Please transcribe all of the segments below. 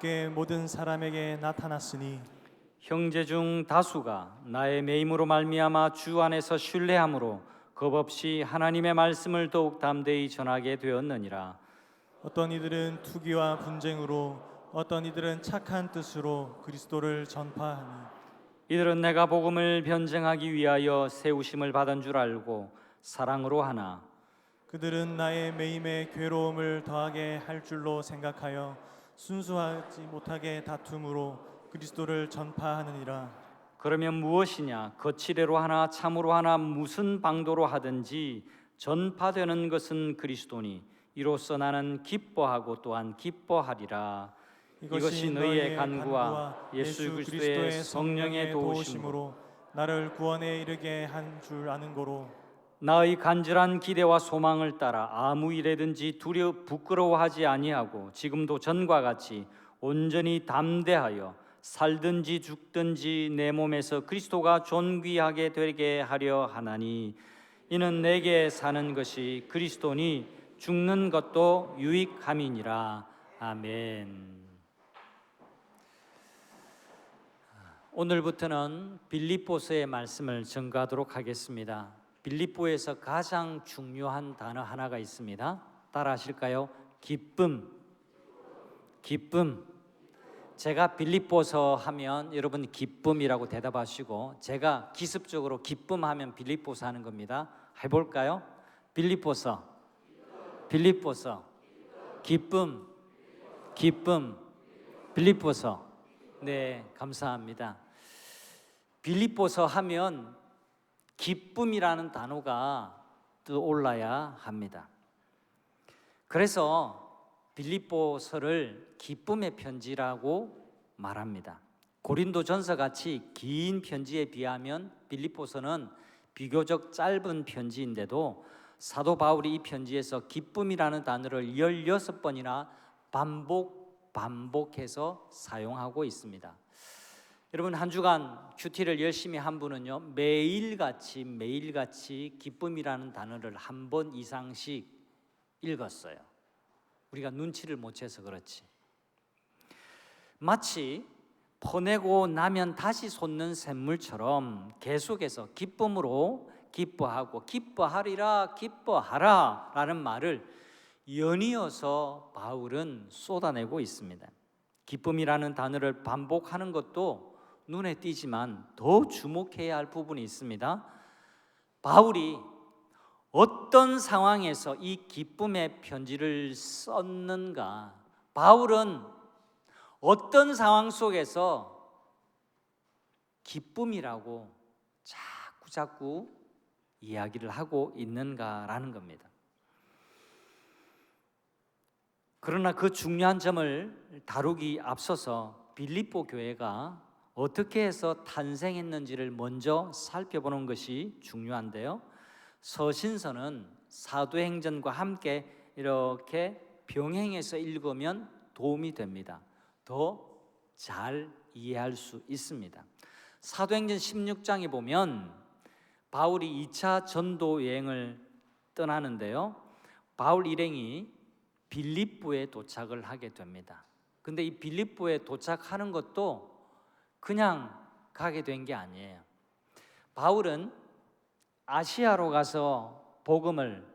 께 모든 사람에게 나타났으니 형제 중 다수가 나의 매임으로 말미암아 주 안에서 신뢰함으로 겁없이 하나님의 말씀을 더욱 담대히 전하게 되었느니라. 어떤 이들은 투기와 분쟁으로 어떤 이들은 착한 뜻으로 그리스도를 전파하니 이들은 내가 복음을 변증하기 위하여 세우심을 받은 줄 알고 사랑으로 하나 그들은 나의 매임에 괴로움을 더하게 할 줄로 생각하여 순수하지 못하게 다툼으로 그리스도를 전파하느니라. 그러면 무엇이냐? 거칠애로 하나 참으로 하나 무슨 방도로 하든지 전파되는 것은 그리스도니 이로써 나는 기뻐하고 또한 기뻐하리라. 이것이 너희의 간구와 예수 그리스도의 성령의 도우심으로 나를 구원에 이르게 한 줄 아는 고로 나의 간절한 기대와 소망을 따라 아무 일에든지 부끄러워하지 아니하고 지금도 전과 같이 온전히 담대하여 살든지 죽든지 내 몸에서 그리스도가 존귀하게 되게 하려 하나니 이는 내게 사는 것이 그리스도니 죽는 것도 유익함이니라. 아멘. 오늘부터는 빌립보서의 말씀을 전가하도록 하겠습니다. 빌립보에서 가장 중요한 단어 하나가 있습니다. 따라 하실까요? 기쁨. 기쁨. 제가 빌립보서 하면 여러분 기쁨이라고 대답하시고 제가 기습적으로 기쁨하면 빌립보서 하는 겁니다. 해볼까요? 빌립보서. 빌립보서. 기쁨. 기쁨. 빌립보서. 네, 감사합니다. 빌립보서 하면 기쁨이라는 단어가 떠올라야 합니다. 그래서 빌립보서를 기쁨의 편지라고 말합니다. 고린도전서 같이 긴 편지에 비하면 빌립보서는 비교적 짧은 편지인데도 사도 바울이 이 편지에서 기쁨이라는 단어를 16번이나 반복해서 사용하고 있습니다. 여러분 한 주간 큐티를 열심히 한 분은요 매일같이 기쁨이라는 단어를 한 번 이상씩 읽었어요. 우리가 눈치를 못 채서 그렇지. 마치 퍼내고 나면 다시 솟는 샘물처럼 계속해서 기쁨으로 기뻐하고 기뻐하리라 기뻐하라 라는 말을 연이어서 바울은 쏟아내고 있습니다. 기쁨이라는 단어를 반복하는 것도 눈에 띄지만 더 주목해야 할 부분이 있습니다. 바울이 어떤 상황에서 이 기쁨의 편지를 썼는가? 바울은 어떤 상황 속에서 기쁨이라고 자꾸 이야기를 하고 있는가라는 겁니다. 그러나 그 중요한 점을 다루기 앞서서 빌립보 교회가 어떻게 해서 탄생했는지를 먼저 살펴보는 것이 중요한데요. 서신서는 사도행전과 함께 이렇게 병행해서 읽으면 도움이 됩니다. 더 잘 이해할 수 있습니다. 사도행전 16장에 보면 바울이 2차 전도 여행을 떠나는데요. 바울 일행이 빌립보에 도착을 하게 됩니다. 근데 이 빌립보에 도착하는 것도 그냥 가게 된 게 아니에요. 바울은 아시아로 가서 복음을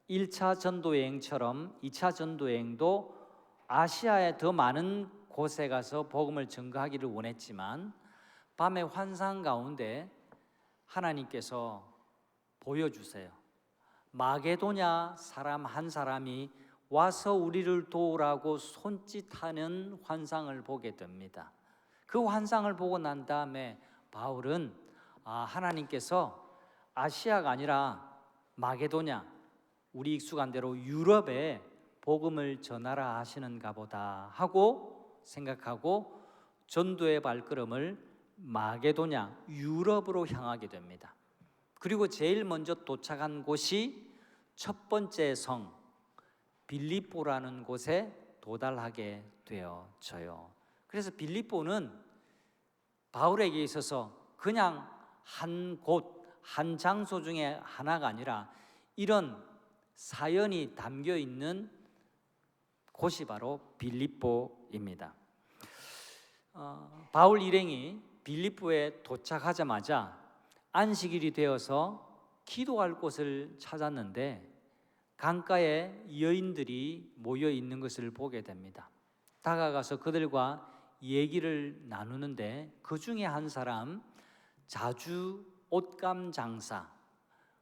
1차 전도 여행처럼 2차 전도 여행도 아시아의 더 많은 곳에 가서 복음을 전가하기를 원했지만 밤의 환상 가운데 하나님께서 보여주세요. 마게도냐 사람 한 사람이 와서 우리를 도우라고 손짓하는 환상을 보게 됩니다. 그 환상을 보고 난 다음에 바울은 하나님께서 아시아가 아니라 마게도냐, 우리 익숙한 대로 유럽에 복음을 전하라 하시는가 보다 하고 생각하고 전도의 발걸음을 마게도냐, 유럽으로 향하게 됩니다. 그리고 제일 먼저 도착한 곳이 첫 번째 성 빌립보라는 곳에 도달하게 되어져요. 그래서 빌립보는 바울에게 있어서 그냥 한 곳, 한 장소 중에 하나가 아니라 이런 사연이 담겨 있는 곳이 바로 빌립보입니다. 바울 일행이 빌립보에 도착하자마자 안식일이 되어서 기도할 곳을 찾았는데 강가에 여인들이 모여 있는 것을 보게 됩니다. 다가가서 그들과 얘기를 나누는데 그 중에 한 사람, 자주 옷감 장사,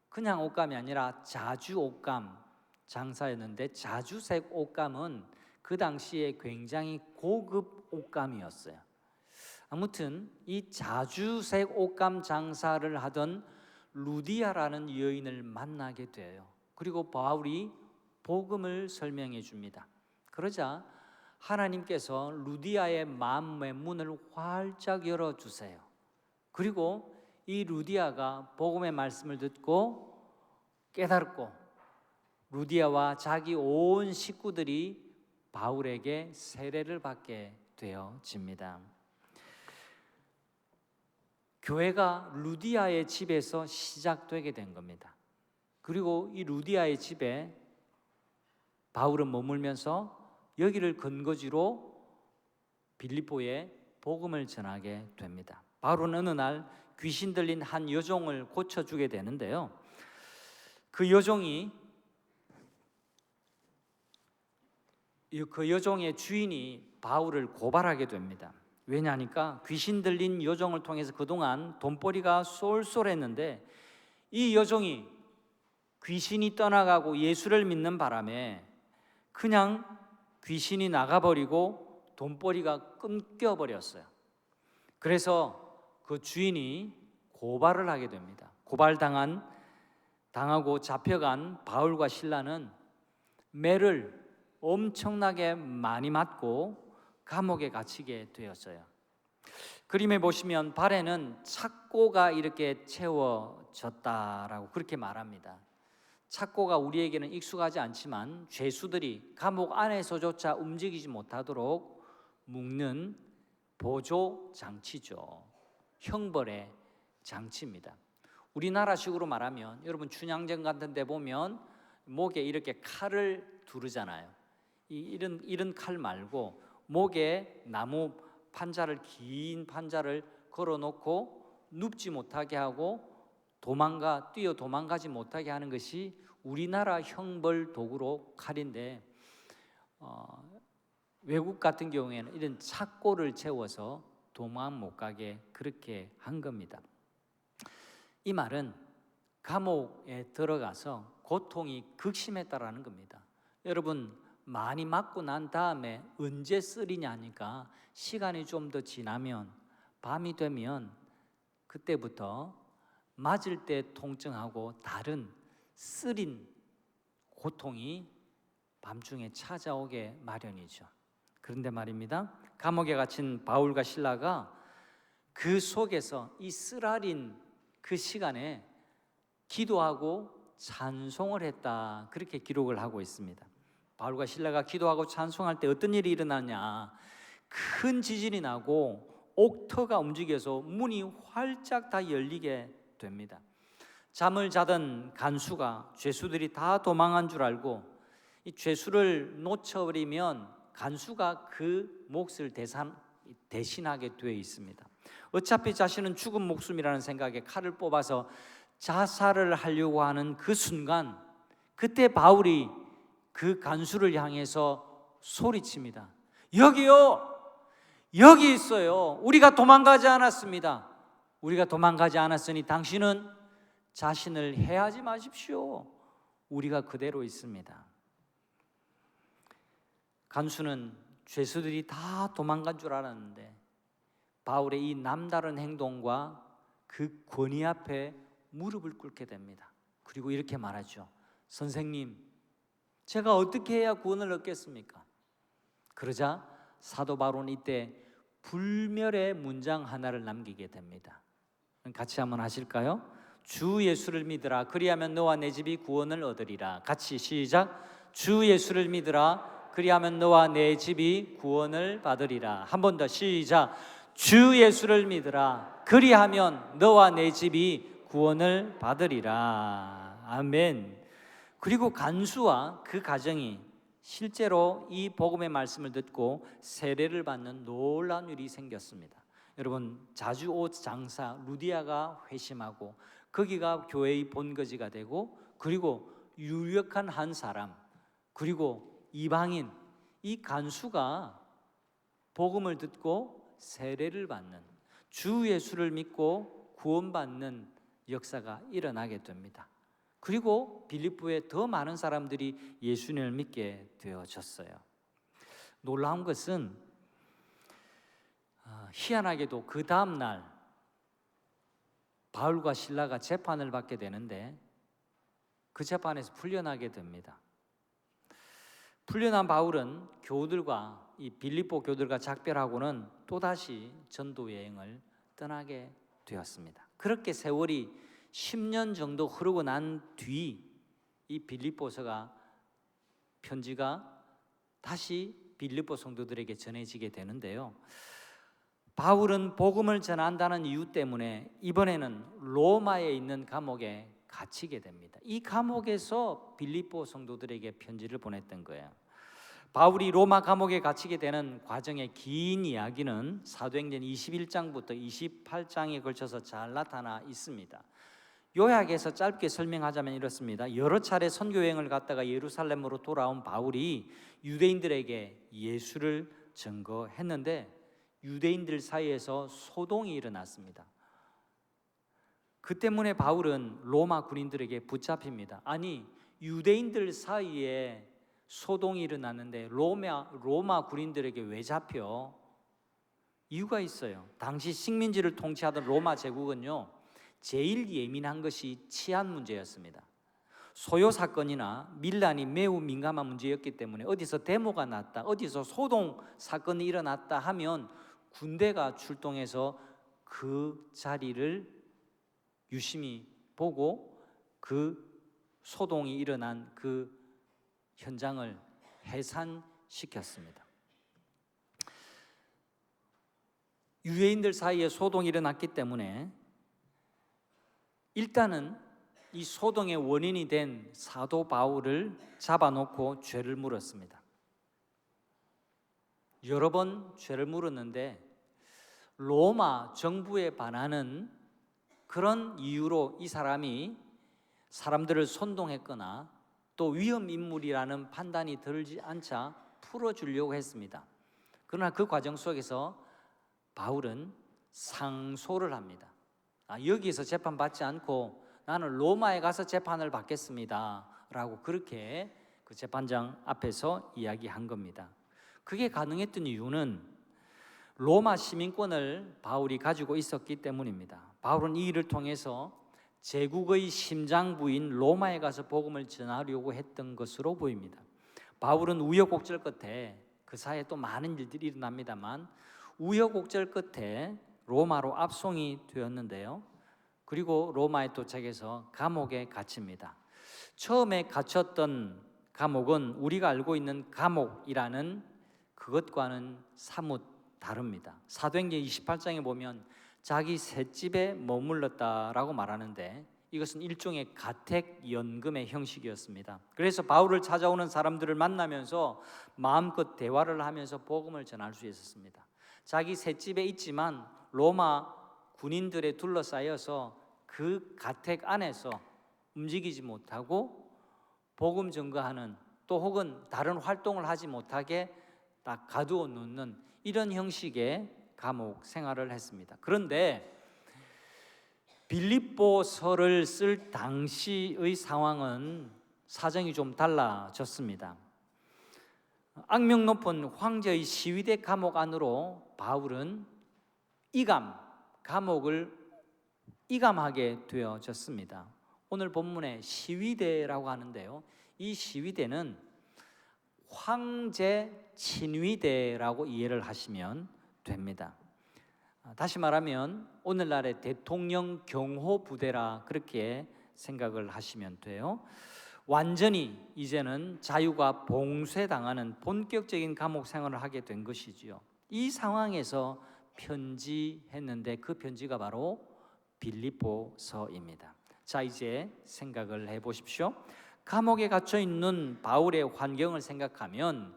그냥 옷감이 아니라 자주 옷감 장사였는데, 자주색 옷감은 그 당시에 굉장히 고급 옷감이었어요. 아무튼 이 자주색 옷감 장사를 하던 루디아라는 여인을 만나게 돼요. 그리고 바울이 복음을 설명해 줍니다. 그러자 하나님께서 루디아의 마음의 문을 활짝 열어주세요. 그리고 이 루디아가 복음의 말씀을 듣고 깨닫고 루디아와 자기 온 식구들이 바울에게 세례를 받게 되어집니다. 교회가 루디아의 집에서 시작되게 된 겁니다. 그리고 이 루디아의 집에 바울은 머물면서 여기를 근거지로 빌립보에 복음을 전하게 됩니다. 바울은 어느 날 귀신 들린 한 여종을 고쳐주게 되는데요, 그 여종의 주인이 바울을 고발하게 됩니다. 왜냐하니까 귀신 들린 여종을 통해서 그동안 돈벌이가 쏠쏠했는데 이 여종이 귀신이 떠나가고 예수를 믿는 바람에 그냥 귀신이 나가버리고 돈벌이가 끊겨버렸어요. 그래서 그 주인이 고발을 하게 됩니다. 당하고 잡혀간 바울과 실라는 매를 엄청나게 많이 맞고 감옥에 갇히게 되었어요. 그림에 보시면 발에는 착고가 이렇게 채워졌다라고 그렇게 말합니다. 착고가 우리에게는 익숙하지 않지만 죄수들이 감옥 안에서조차 움직이지 못하도록 묶는 보조 장치죠. 형벌의 장치입니다. 우리나라식으로 말하면 여러분 춘향전 같은 데 보면 목에 이렇게 칼을 두르잖아요. 이런 칼 말고 목에 나무 판자를, 긴 판자를 걸어놓고 눕지 못하게 하고 뛰어 도망가지 못하게 하는 것이 우리나라 형벌 도구로 칼인데, 외국 같은 경우에는 이런 착고를 채워서 도망 못 가게 그렇게 한 겁니다. 이 말은 감옥에 들어가서 고통이 극심했다라는 겁니다. 여러분, 많이 맞고 난 다음에 언제 쓰리냐 하니까 시간이 좀 더 지나면, 밤이 되면 그때부터 맞을 때 통증하고 다른 쓰린 고통이 밤중에 찾아오게 마련이죠. 그런데 말입니다, 감옥에 갇힌 바울과 실라가 그 속에서 이 쓰라린 그 시간에 기도하고 찬송을 했다, 그렇게 기록을 하고 있습니다. 바울과 실라가 기도하고 찬송할 때 어떤 일이 일어나냐, 큰 지진이 나고 옥터가 움직여서 문이 활짝 다 열리게 됩니다. 잠을 자던 간수가 죄수들이 다 도망한 줄 알고 이 죄수를 놓쳐버리면 간수가 그 몫을 대신하게 되어 있습니다. 어차피 자신은 죽은 목숨이라는 생각에 칼을 뽑아서 자살을 하려고 하는 그 순간, 그때 바울이 그 간수를 향해서 소리칩니다. 여기요! 여기 있어요. 우리가 도망가지 않았습니다. 우리가 도망가지 않았으니 당신은 자신을 해하지 마십시오. 우리가 그대로 있습니다. 간수는 죄수들이 다 도망간 줄 알았는데 바울의 이 남다른 행동과 그 권위 앞에 무릎을 꿇게 됩니다. 그리고 이렇게 말하죠. 선생님, 제가 어떻게 해야 구원을 얻겠습니까? 그러자 사도 바울은 이때 불멸의 문장 하나를 남기게 됩니다. 같이 한번 하실까요? 주 예수를 믿으라. 그리하면 너와 내 집이 구원을 얻으리라. 같이 시작. 주 예수를 믿으라. 그리하면 너와 내 집이 구원을 받으리라. 한 번 더 시작. 주 예수를 믿으라. 그리하면 너와 내 집이 구원을 받으리라. 아멘. 그리고 간수와 그 가정이 실제로 이 복음의 말씀을 듣고 세례를 받는 놀라운 일이 생겼습니다. 여러분, 자주 옷 장사 루디아가 회심하고 거기가 교회의 본거지가 되고, 그리고 유력한 한 사람, 그리고 이방인, 이 간수가 복음을 듣고 세례를 받는, 주 예수를 믿고 구원받는 역사가 일어나게 됩니다. 그리고 빌립보에 더 많은 사람들이 예수님을 믿게 되어졌어요. 놀라운 것은 희한하게도 그 다음 날 바울과 실라가 재판을 받게 되는데 그 재판에서 풀려나게 됩니다. 풀려난 바울은 교우들과 이 빌립보 교우들과 작별하고는 또다시 전도 여행을 떠나게 되었습니다. 그렇게 세월이 10년 정도 흐르고 난 뒤 이 빌립보서가 편지가 다시 빌립보 성도들에게 전해지게 되는데요. 바울은 복음을 전한다는 이유 때문에 이번에는 로마에 있는 감옥에 갇히게 됩니다. 이 감옥에서 빌립보 성도들에게 편지를 보냈던 거예요. 바울이 로마 감옥에 갇히게 되는 과정의 긴 이야기는 사도행전 21장부터 28장에 걸쳐서 잘 나타나 있습니다. 요약해서 짧게 설명하자면 이렇습니다. 여러 차례 선교 여행을 갔다가 예루살렘으로 돌아온 바울이 유대인들에게 예수를 증거했는데 유대인들 사이에서 소동이 일어났습니다. 그 때문에 바울은 로마 군인들에게 붙잡힙니다. 아니, 유대인들 사이에 소동이 일어났는데 로마 군인들에게 왜 잡혀? 이유가 있어요. 당시 식민지를 통치하던 로마 제국은요, 제일 예민한 것이 치안 문제였습니다. 소요 사건이나 밀란이 매우 민감한 문제였기 때문에 어디서 데모가 났다, 어디서 소동 사건이 일어났다 하면 군대가 출동해서 그 자리를 유심히 보고 그 소동이 일어난 그 현장을 해산시켰습니다. 유대인들 사이에 소동이 일어났기 때문에 일단은 이 소동의 원인이 된 사도 바울을 잡아놓고 죄를 물었습니다. 여러 번 죄를 물었는데 로마 정부에 반하는 그런 이유로 이 사람이 사람들을 선동했거나 또 위험 인물이라는 판단이 들지 않자 풀어주려고 했습니다. 그러나 그 과정 속에서 바울은 상소를 합니다. 여기서 재판받지 않고 나는 로마에 가서 재판을 받겠습니다 라고 그렇게 그 재판장 앞에서 이야기한 겁니다. 그게 가능했던 이유는 로마 시민권을 바울이 가지고 있었기 때문입니다. 바울은 이 일을 통해서 제국의 심장부인 로마에 가서 복음을 전하려고 했던 것으로 보입니다. 바울은 우여곡절 끝에, 그 사이에 또 많은 일들이 일어납니다만 우여곡절 끝에 로마로 압송이 되었는데요. 그리고 로마에 도착해서 감옥에 갇힙니다. 처음에 갇혔던 감옥은 우리가 알고 있는 감옥이라는 그것과는 사뭇 다릅니다. 사도행전 28장에 보면 자기 셋집에 머물렀다라고 말하는데 이것은 일종의 가택연금의 형식이었습니다. 그래서 바울을 찾아오는 사람들을 만나면서 마음껏 대화를 하면서 복음을 전할 수 있었습니다. 자기 셋집에 있지만 로마 군인들에 둘러싸여서 그 가택 안에서 움직이지 못하고 복음 전가하는, 또 혹은 다른 활동을 하지 못하게 딱 가두어 놓는 이런 형식의 감옥 생활을 했습니다. 그런데 빌립보서를 쓸 당시의 상황은 사정이 좀 달라졌습니다. 악명 높은 황제의 시위대 감옥 안으로 바울은 감옥을 이감하게 되어졌습니다. 오늘 본문에 시위대라고 하는데요, 이 시위대는 황제 친위대라고 이해를 하시면 됩니다. 다시 말하면 오늘날의 대통령 경호 부대라 그렇게 생각을 하시면 돼요. 완전히 이제는 자유가 봉쇄당하는 본격적인 감옥 생활을 하게 된 것이지요. 이 상황에서 편지했는데 그 편지가 바로 빌립보서입니다. 자, 이제 생각을 해보십시오. 감옥에 갇혀 있는 바울의 환경을 생각하면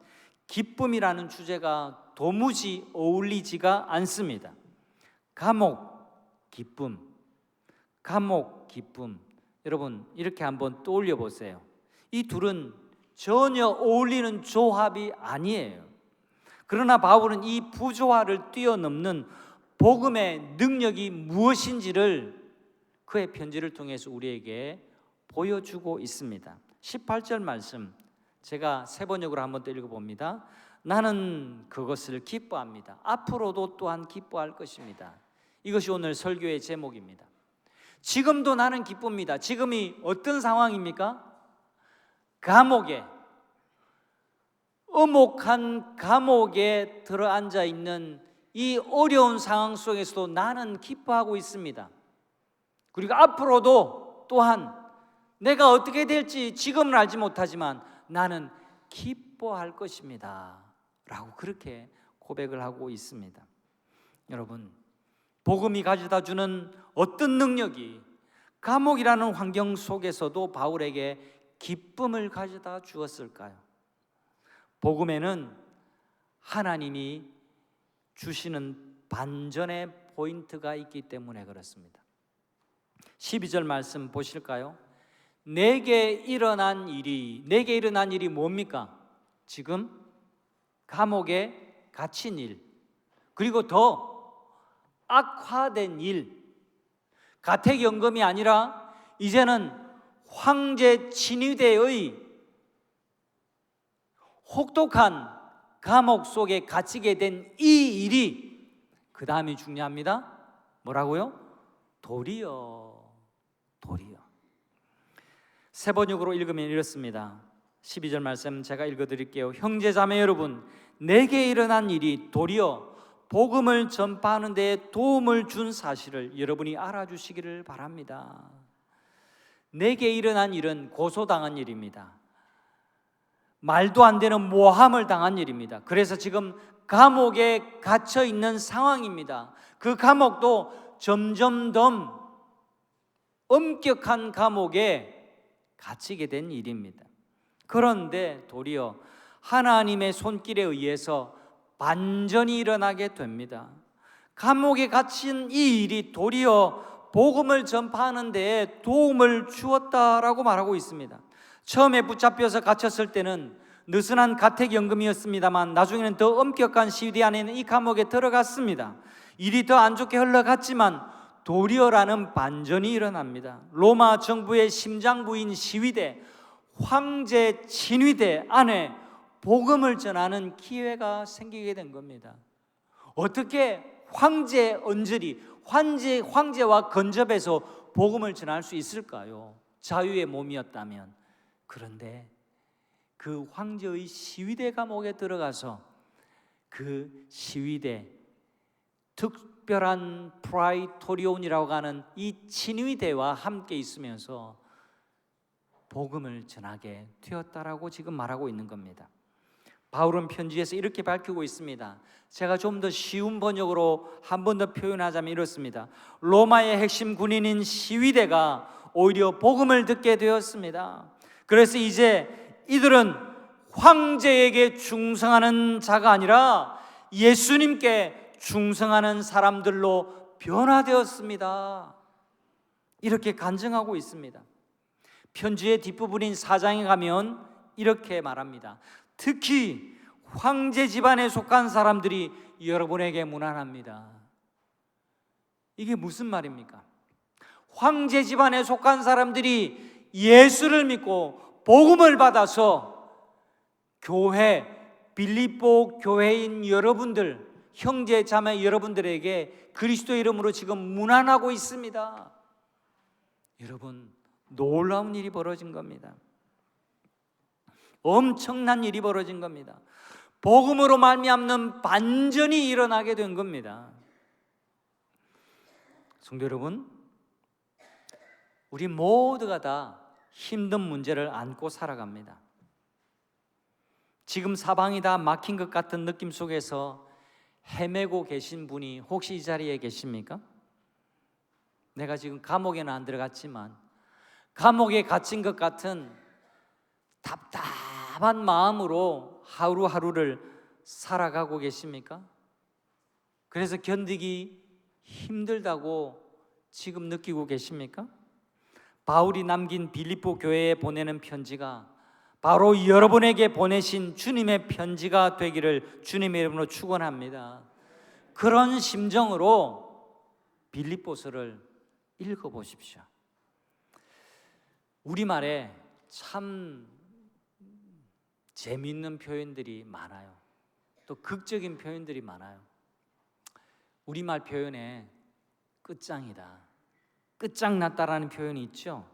기쁨이라는 주제가 도무지 어울리지가 않습니다. 감옥, 기쁨, 감옥, 기쁨. 여러분 이렇게 한번 떠올려 보세요. 이 둘은 전혀 어울리는 조합이 아니에요. 그러나 바울은 이 부조화를 뛰어넘는 복음의 능력이 무엇인지를 그의 편지를 통해서 우리에게 보여주고 있습니다. 18절 말씀 제가 세 번역으로 한번 더 읽어봅니다. 나는 그것을 기뻐합니다. 앞으로도 또한 기뻐할 것입니다. 이것이 오늘 설교의 제목입니다. 지금도 나는 기쁩니다. 지금이 어떤 상황입니까? 감옥에, 엄혹한 감옥에 들어앉아 있는 이 어려운 상황 속에서도 나는 기뻐하고 있습니다. 그리고 앞으로도 또한 내가 어떻게 될지 지금은 알지 못하지만 나는 기뻐할 것입니다 라고 그렇게 고백을 하고 있습니다. 여러분, 복음이 가져다 주는 어떤 능력이 감옥이라는 환경 속에서도 바울에게 기쁨을 가져다 주었을까요? 복음에는 하나님이 주시는 반전의 포인트가 있기 때문에 그렇습니다. 12절 말씀 보실까요? 내게 일어난 일이 뭡니까? 지금 감옥에 갇힌 일, 그리고 더 악화된 일, 가택연금이 아니라 이제는 황제 친위대의 혹독한 감옥 속에 갇히게 된 이 일이 그 다음이 중요합니다. 뭐라고요? 도리어. 세 번역으로 읽으면 이렇습니다. 12절 말씀 제가 읽어드릴게요. 형제자매 여러분, 내게 일어난 일이 도리어 복음을 전파하는 데 도움을 준 사실을 여러분이 알아주시기를 바랍니다. 내게 일어난 일은 고소당한 일입니다. 말도 안 되는 모함을 당한 일입니다. 그래서 지금 감옥에 갇혀 있는 상황입니다. 그 감옥도 점점 더 엄격한 감옥에 갇히게 된 일입니다. 그런데 도리어 하나님의 손길에 의해서 반전이 일어나게 됩니다. 감옥에 갇힌 이 일이 도리어 복음을 전파하는 데에 도움을 주었다라고 말하고 있습니다. 처음에 붙잡혀서 갇혔을 때는 느슨한 가택연금이었습니다만 나중에는 더 엄격한 시위 안에 있는 이 감옥에 들어갔습니다. 일이 더 안 좋게 흘러갔지만 도리어라는 반전이 일어납니다. 로마 정부의 심장부인 시위대, 황제 친위대 안에 복음을 전하는 기회가 생기게 된 겁니다. 어떻게 황제 언저리, 황제와 근접해서 복음을 전할 수 있을까요? 자유의 몸이었다면. 그런데 그 황제의 시위대 감옥에 들어가서 그 시위대, 특별한 프라이토리온이라고 하는 이 친위대와 함께 있으면서 복음을 전하게 되었다라고 지금 말하고 있는 겁니다. 바울은 편지에서 이렇게 밝히고 있습니다. 제가 좀 더 쉬운 번역으로 한 번 더 표현하자면 이렇습니다. 로마의 핵심 군인인 시위대가 오히려 복음을 듣게 되었습니다. 그래서 이제 이들은 황제에게 충성하는 자가 아니라 예수님께 충성하는 사람들로 변화되었습니다. 이렇게 간증하고 있습니다. 편지의 뒷부분인 4장에 가면 이렇게 말합니다. 특히 황제 집안에 속한 사람들이 여러분에게 무난합니다. 이게 무슨 말입니까? 황제 집안에 속한 사람들이 예수를 믿고 복음을 받아서 교회, 빌립보 교회인 여러분들, 형제 자매 여러분들에게 그리스도의 이름으로 지금 문안하고 있습니다. 여러분, 놀라운 일이 벌어진 겁니다. 엄청난 일이 벌어진 겁니다. 복음으로 말미암는 반전이 일어나게 된 겁니다. 성도 여러분, 우리 모두가 다 힘든 문제를 안고 살아갑니다. 지금 사방이 다 막힌 것 같은 느낌 속에서 헤매고 계신 분이 혹시 이 자리에 계십니까? 내가 지금 감옥에는 안 들어갔지만 감옥에 갇힌 것 같은 답답한 마음으로 하루하루를 살아가고 계십니까? 그래서 견디기 힘들다고 지금 느끼고 계십니까? 바울이 남긴 빌립보 교회에 보내는 편지가 바로 여러분에게 보내신 주님의 편지가 되기를 주님의 이름으로 축원합니다. 그런 심정으로 빌립보서를 읽어보십시오. 우리말에 참 재미있는 표현들이 많아요. 또 극적인 표현들이 많아요. 우리말 표현에 끝장이다, 끝장났다라는 표현이 있죠.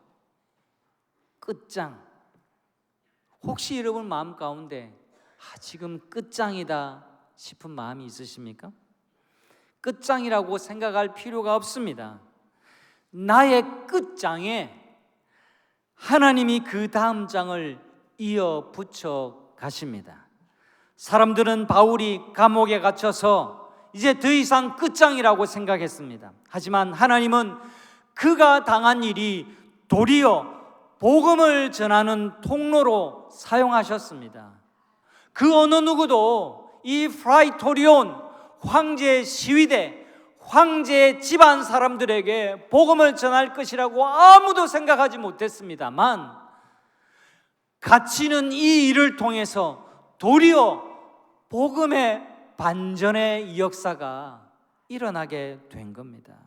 끝장. 혹시 여러분 마음 가운데 지금 끝장이다 싶은 마음이 있으십니까? 끝장이라고 생각할 필요가 없습니다. 나의 끝장에 하나님이 그 다음 장을 이어 붙여 가십니다. 사람들은 바울이 감옥에 갇혀서 이제 더 이상 끝장이라고 생각했습니다. 하지만 하나님은 그가 당한 일이 도리어 복음을 전하는 통로로 사용하셨습니다. 그 어느 누구도 이 프라이토리온 황제의 시위대, 황제의 집안 사람들에게 복음을 전할 것이라고 아무도 생각하지 못했습니다만 갇히는 이 일을 통해서 도리어 복음의 반전의 역사가 일어나게 된 겁니다.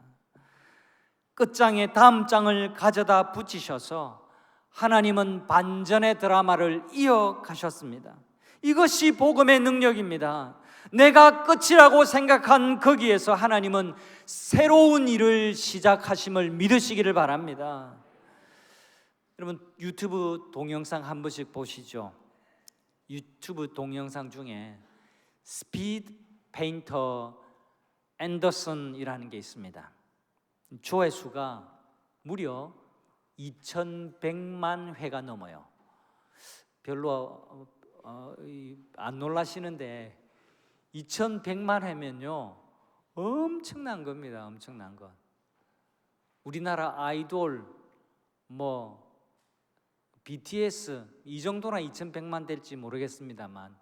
끝장에 다음 장을 가져다 붙이셔서 하나님은 반전의 드라마를 이어가셨습니다. 이것이 복음의 능력입니다. 내가 끝이라고 생각한 거기에서 하나님은 새로운 일을 시작하심을 믿으시기를 바랍니다. 여러분 유튜브 동영상 한 번씩 보시죠. 유튜브 동영상 중에 스피드 페인터 앤더슨이라는 게 있습니다. 조회수가 무려 2100만 회가 넘어요. 별로 안 놀라시는데 2100만 회면요 엄청난 겁니다. 엄청난 것. 우리나라 아이돌 BTS 이 정도나 2100만 될지 모르겠습니다만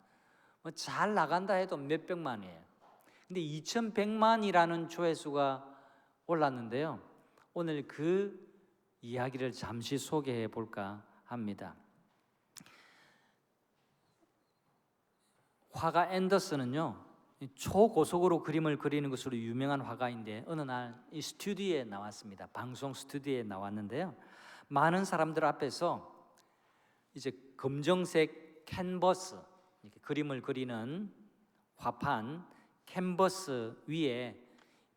잘 나간다 해도 몇백만이에요. 근데 2100만이라는 조회수가 올랐는데요. 오늘 그 이야기를 잠시 소개해 볼까 합니다. 화가 앤더슨은요 초고속으로 그림을 그리는 것으로 유명한 화가인데 어느 날 이 스튜디오에 나왔습니다. 방송 스튜디오에 나왔는데요. 많은 사람들 앞에서 이제 검정색 캔버스, 이렇게 그림을 그리는 화판 캔버스 위에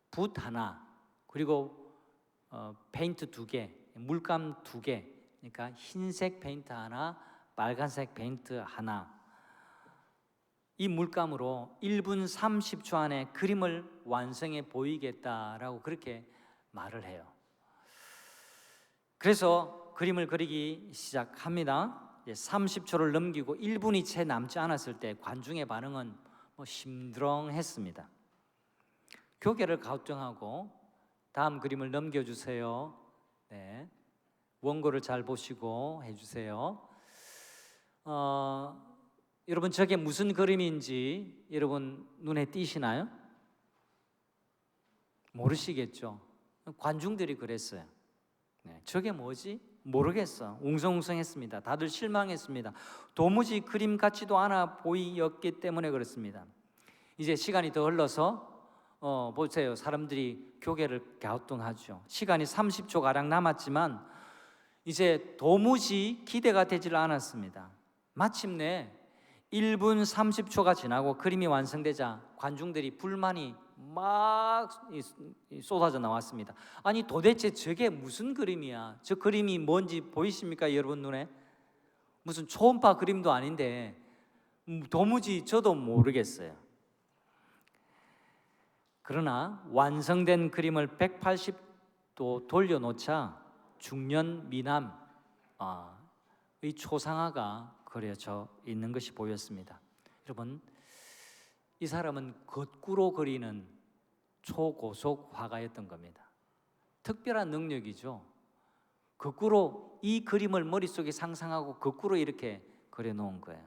붓 하나 그리고 페인트 2개, 물감 2개, 그러니까 흰색 페인트 하나, 빨간색 페인트 하나. 이 물감으로 1분 30초 안에 그림을 완성해 보이겠다라고 그렇게 말을 해요. 그래서 그림을 그리기 시작합니다. 30초를 넘기고 1분이 채 남지 않았을 때 관중의 반응은 심드렁했습니다. 교계를 가우뚱하고 다음 그림을 넘겨주세요. 네, 원고를 잘 보시고 해주세요. 여러분 저게 무슨 그림인지 여러분 눈에 띄시나요? 모르시겠죠? 관중들이 그랬어요. 네, 저게 뭐지? 모르겠어. 웅성웅성했습니다. 다들 실망했습니다. 도무지 그림 같지도 않아 보이었기 때문에 그렇습니다. 이제 시간이 더 흘러서 보세요. 사람들이 교계를 갸우뚱하죠. 시간이 30초 가량 남았지만 이제 도무지 기대가 되질 않았습니다. 마침내 1분 30초가 지나고 그림이 완성되자 관중들이 불만이 막 쏟아져 나왔습니다. 아니 도대체 저게 무슨 그림이야? 저 그림이 뭔지 보이십니까 여러분 눈에? 무슨 초음파 그림도 아닌데 도무지 저도 모르겠어요. 그러나 완성된 그림을 180도 돌려놓자 중년 미남의 초상화가 그려져 있는 것이 보였습니다. 여러분 이 사람은 거꾸로 그리는 초고속 화가였던 겁니다. 특별한 능력이죠. 거꾸로 이 그림을 머릿속에 상상하고 거꾸로 이렇게 그려놓은 거예요.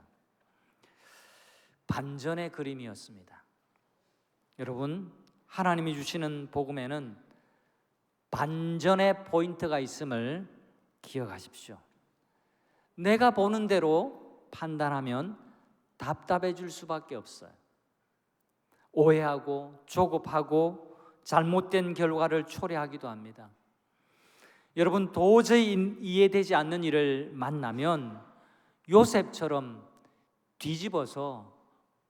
반전의 그림이었습니다. 여러분, 하나님이 주시는 복음에는 반전의 포인트가 있음을 기억하십시오. 내가 보는 대로 판단하면 답답해질 수밖에 없어요. 오해하고 조급하고 잘못된 결과를 초래하기도 합니다. 여러분, 도저히 이해되지 않는 일을 만나면 요셉처럼 뒤집어서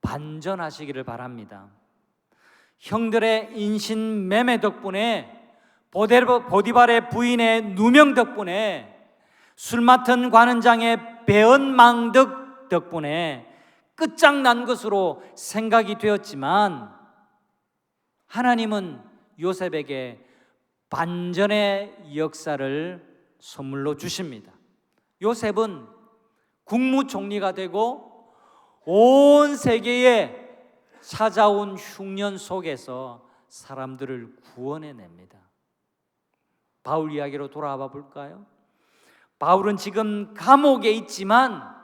반전하시기를 바랍니다. 형들의 인신매매 덕분에, 보디발의 부인의 누명 덕분에, 술 맡은 관원장의 배은망덕 덕분에 끝장난 것으로 생각이 되었지만, 하나님은 요셉에게 반전의 역사를 선물로 주십니다. 요셉은 국무총리가 되고 온 세계에 찾아온 흉년 속에서 사람들을 구원해냅니다. 바울 이야기로 돌아와 볼까요? 바울은 지금 감옥에 있지만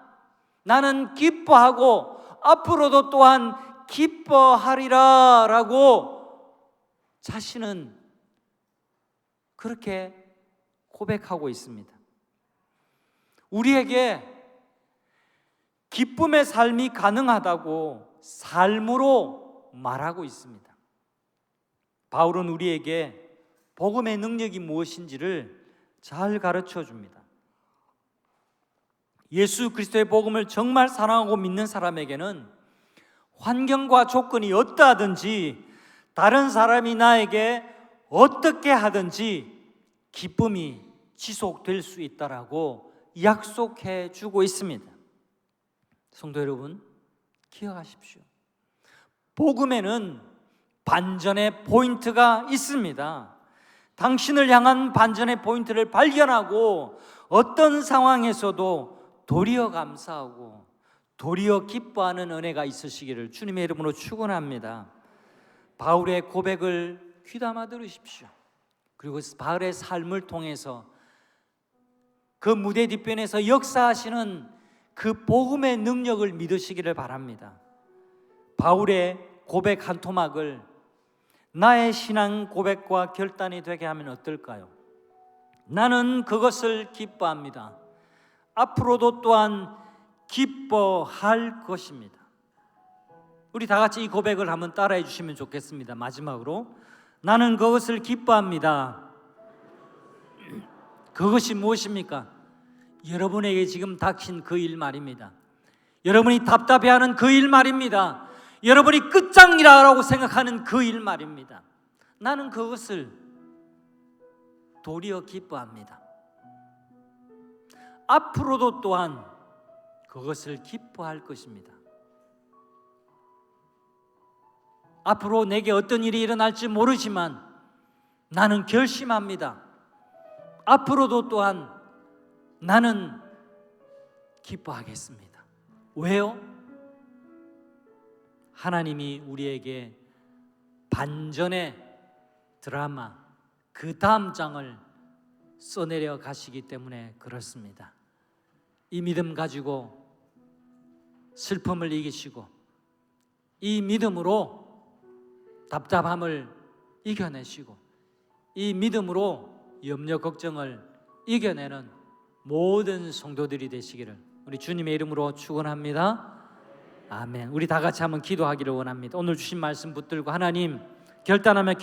나는 기뻐하고 앞으로도 또한 기뻐하리라 라고 자신은 그렇게 고백하고 있습니다. 우리에게 기쁨의 삶이 가능하다고 삶으로 말하고 있습니다. 바울은 우리에게 복음의 능력이 무엇인지를 잘 가르쳐 줍니다. 예수 그리스도의 복음을 정말 사랑하고 믿는 사람에게는 환경과 조건이 어떠하든지 다른 사람이 나에게 어떻게 하든지 기쁨이 지속될 수 있다라고 약속해 주고 있습니다. 성도 여러분, 기억하십시오. 복음에는 반전의 포인트가 있습니다. 당신을 향한 반전의 포인트를 발견하고 어떤 상황에서도 도리어 감사하고 도리어 기뻐하는 은혜가 있으시기를 주님의 이름으로 축원합니다. 바울의 고백을 귀담아 들으십시오. 그리고 바울의 삶을 통해서 그 무대 뒷변에서 역사하시는 그 복음의 능력을 믿으시기를 바랍니다. 바울의 고백 한 토막을 나의 신앙 고백과 결단이 되게 하면 어떨까요? 나는 그것을 기뻐합니다. 앞으로도 또한 기뻐할 것입니다. 우리 다 같이 이 고백을 한번 따라해 주시면 좋겠습니다. 마지막으로, 나는 그것을 기뻐합니다. 그것이 무엇입니까? 여러분에게 지금 닥친 그 일 말입니다. 여러분이 답답해하는 그 일 말입니다. 여러분이 끝장이라고 생각하는 그 일 말입니다. 나는 그것을 도리어 기뻐합니다. 앞으로도 또한 그것을 기뻐할 것입니다. 앞으로 내게 어떤 일이 일어날지 모르지만 나는 결심합니다. 앞으로도 또한 나는 기뻐하겠습니다. 왜요? 하나님이 우리에게 반전의 드라마, 그 다음 장을 써내려 가시기 때문에 그렇습니다. 이 믿음 가지고 슬픔을 이기시고 이 믿음으로 답답함을 이겨내시고 이 믿음으로 염려 걱정을 이겨내는 모든 성도들이 되시기를 우리 주님의 이름으로 축원합니다. 아멘. 우리 다 같이 한번 기도하기를 원합니다. 오늘 주신 말씀 붙들고 하나님, 결단하며